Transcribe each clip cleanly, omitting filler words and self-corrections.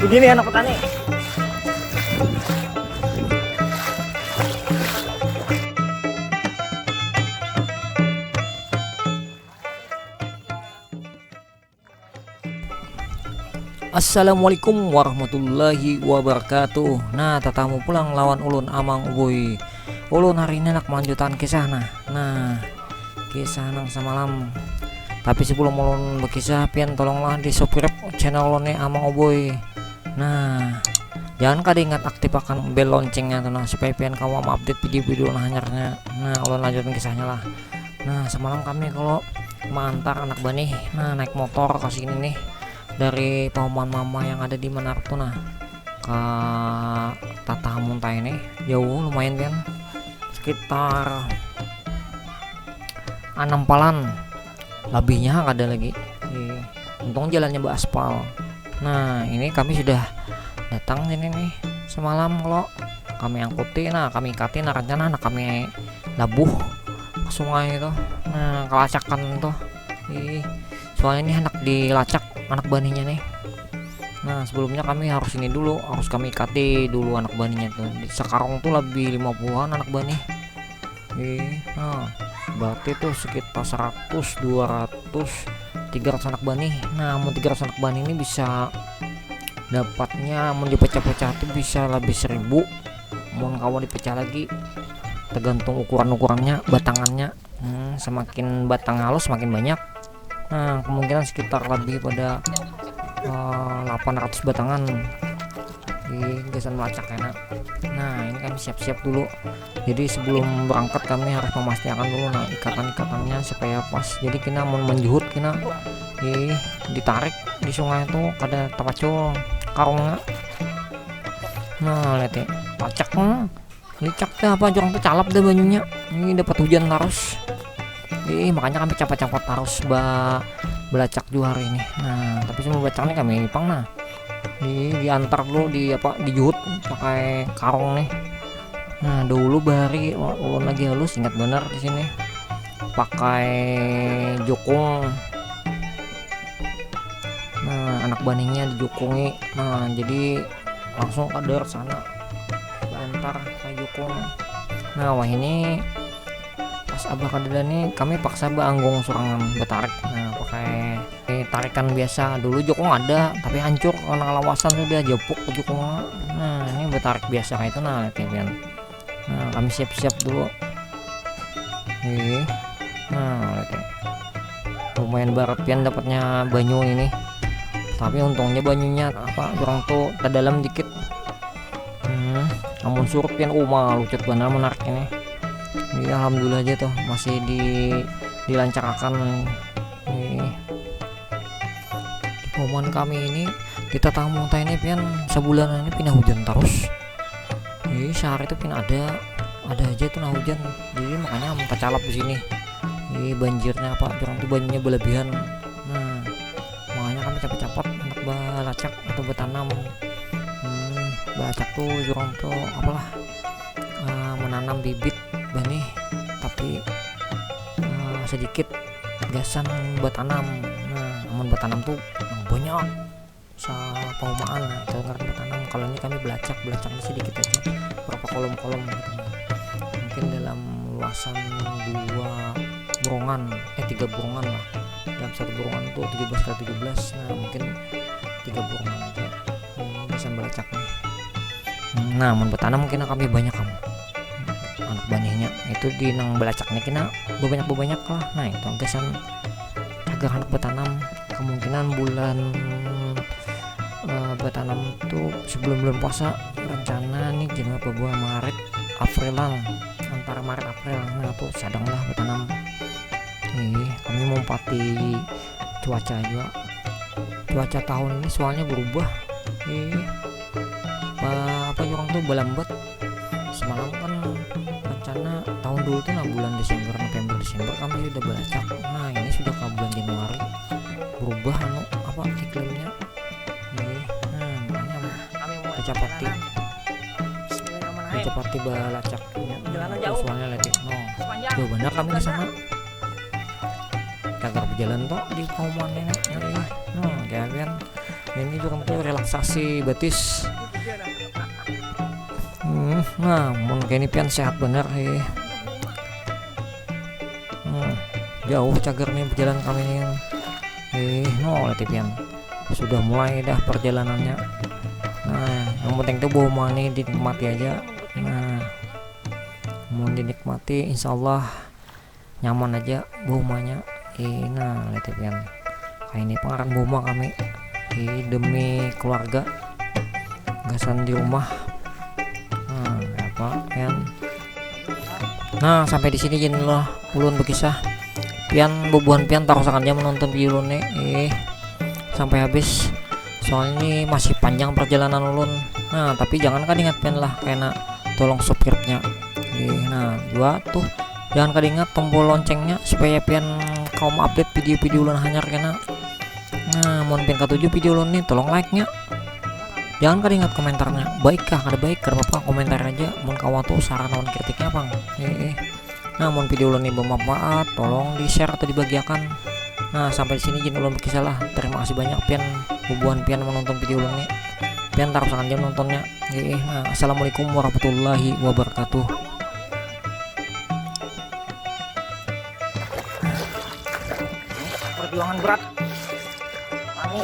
Begini anak petani. Assalamualaikum warahmatullahi wabarakatuh. Nah, tatamu pulang lawan ulun amang uboy. Ulun hari ini nak melanjutkan kisah nah kisah nang semalam. Tapi sebelum ulun berkisah, pian tolonglah di subscribe channel ulun amang uboy. Nah, jangan kada ingat aktifkan bel loncengnya tuh, nah, supaya pian kamu update video-video hanyarnya. Nah, ulun lanjutkan kisahnya lah. Nah, semalam kami kalau mengantar anak bani, nah naik motor ke sini nih, dari paman mama yang ada di Menara Tuna ke Tata Muntai ini jauh lumayan kan, sekitar 6 palan lebihnya ada lagi. Untung jalannya beraspal. Nah, ini kami sudah datang sini nih semalam. Kalau kami angkuti, nah kami ikatin, nah rencana anak kami labuh ke sungai itu, nah kelacakan tuh. Soalnya ini anak dilacak anak baninya nih. Nah, sebelumnya kami harus ini dulu, harus kami ikati dulu anak baninya tuh. Sekarang tuh lebih 50-an anak bani. Nah, berarti tuh sekitar 100, 200, 300 anak bani. Nah, mau 300 anak bani ini bisa dapatnya, mau dipecah-pecah tuh bisa lebih 1000. Mau kawan dipecah lagi tergantung ukuran-ukurannya, batangannya. Semakin batang halus semakin banyak. Nah, kemungkinan sekitar lebih pada 800 batangan di gasan melacak enak. Nah, ini kami siap-siap dulu. Jadi sebelum berangkat kami harus memastikan dulu nah ikatan-ikatannya supaya pas. Jadi kita mau menjuhut, kita ditarik di sungai itu kada terpacul karungnya. Nah, lihat ya, lacak licak dah apa jorang tuh calap dah banyunya. Ini dapat hujan terus. Makanya kami cepat-cepat harus belacak juga hari ini. Nah, tapi semua belacaknya kami pang nah diantar dulu dijuhut pakai karung nih. Nah, dulu bari ulun lagi halus, ingat bener di sini pakai jukung. Nah, anak baninya dijukungi. Nah, jadi langsung kader sana antar pakai jukung. Nah, wah ini pas abah kadeda nih kami paksa anggung surangan betarik. Nah, pakai tarikan biasa. Dulu jukung ada tapi hancur karena lawasan sudah jepuk ke jukung. Nah, ini betarik biasa kayak itu. Nah, lihat ya. Nah, kami siap-siap dulu. Nah, lihat ya. Lumayan barat pian dapatnya banyu ini. Tapi untungnya banyunya kurang tuh ke dalam dikit. Namun surut pian lucut benar menarik ini. Jadi alhamdulillah aja tuh masih dilancarkan. Di perumahan kami ini di Tata Muntai ini pian sebulan ini pindah hujan terus. Sehari itu pian ada aja tuh nah hujan. Jadi makanya minta calap di sini. Banjirnya orang tuh banjirnya berlebihan. Nah, makanya kami cepet-cepet untuk belacak atau bertanam. Belacak tuh orang tuh menanam bibit bani tapi sedikit gasan buat tanam. Nah, namun buat tanam tuh banyak paumaan. Nah, itu ngerti buat tanam. Kalau ini kami belacaknya sedikit aja, berapa kolom-kolom gitu. Mungkin dalam luasan 3 borongan lah. Dalam satu borongan tuh 17 kali 17. Nah, mungkin 3 borongan aja bisa belacak nih. Nah, mun bertanam mungkin kami banyak kamu anak baninya itu di nang belacaknya kena banyak lah. Nah, itu gasan agar anak bertanam. Kemungkinan bulan bertanam tuh sebelum bulan puasa, rencana nih Januari, Februari, Maret, Aprilan, antara Maret April. Nah, tuh sadang lah bertanam. Kami mau pati cuaca juga. Cuaca tahun ini soalnya berubah. Orang tuh belambat. Semalam kan rencana tahun dulu tuh bulan Desember, November, Desember kami sudah belacak. Nah, ini sudah ke bulan Januari berubah iklimnya. Makanya kami mau cepati belacaknya. Soalnya lihat jauh benar kami ke sana. Kagak berjalan toh di kauman ini. Kayak kan Ini juga untuk relaksasi betis. Nah mungkin ini pian sehat bener jauh cager nih perjalanan kami nih. No lihat pian sudah mulai dah perjalanannya. Nah yang penting tuh boma nih dinikmati aja. Nah mau dinikmati insyaallah nyaman aja bomanya. Nah lihat pian kayak ini pengaran boma kami demi keluarga gasan di rumah. Apa pian. Nah sampai di sini jin lah ulun berkisah pian bubuhan pian taruh aja menonton video nih sampai habis, soalnya ini masih panjang perjalanan ulun. Nah tapi jangan kan ingat pian lah kena tolong subscribe-nya. Nah juga tuh jangan kan ingat tombol loncengnya supaya pian kaum update video-video ulun hanyar kena. Nah mohon pian ketujuh video ulun nih tolong like-nya. Jangan kan ingat komentarnya, baikkah kada baik kada apa komentar aja mun kawan tuh saran lawan kritiknya bang. Nah mun video ulun ini bermanfaat tolong di share atau dibagikan. Nah sampai di sini jin ulun berkisah lah. Terima kasih banyak pian bubuhan pian menonton video ulun nih. Pian taruh sangat jam nontonnya. Nah assalamualaikum warahmatullahi wabarakatuh. Perjuangan berat kami.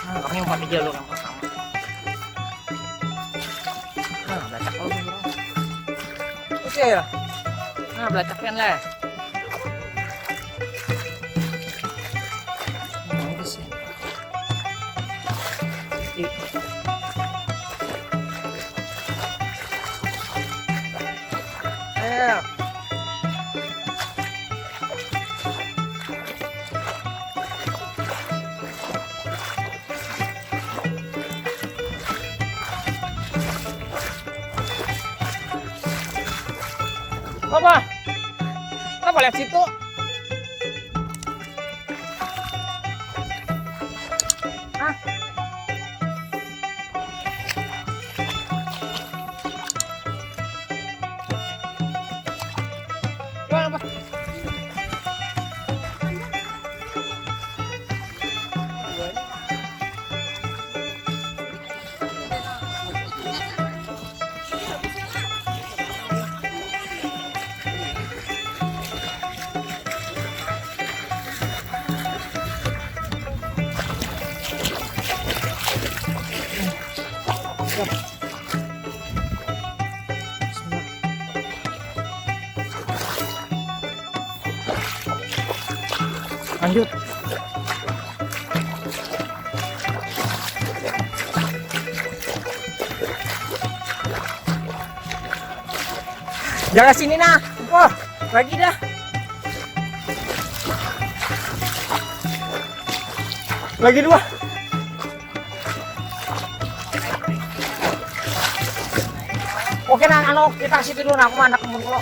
Nah kami umpan di jalur yang pertama. Nah belacak kalau bener oke ya. Nah belacak pian lah. Apa? Apa lihat situ? Hah? Apa? Lanjut. Jaga sini nah. Wah, lagi dah. Lagi dua. Oke nah, kita situ dulu nah, aku mana kemun lo.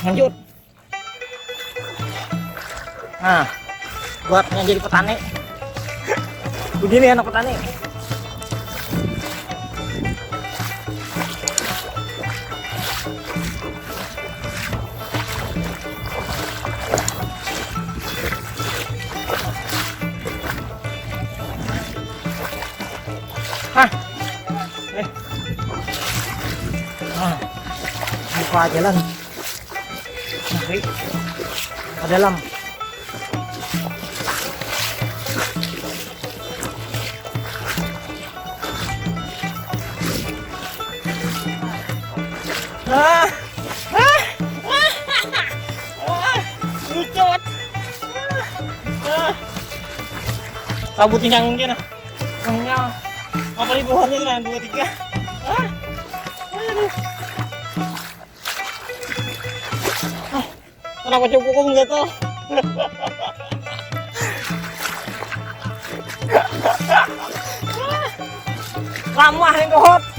Lanjut. Nah, buatnya jadi petani. Begini anak petani. Hah. Nah, buka jalan. Oke, ke dalam. Ah, ah, lucut. Rambut yang mungkin. Enggak. Apa nih buahnya kan? 2, 3. Ah, aduh. Kenapa cukup kok enggak tahu? Lama yang kohot.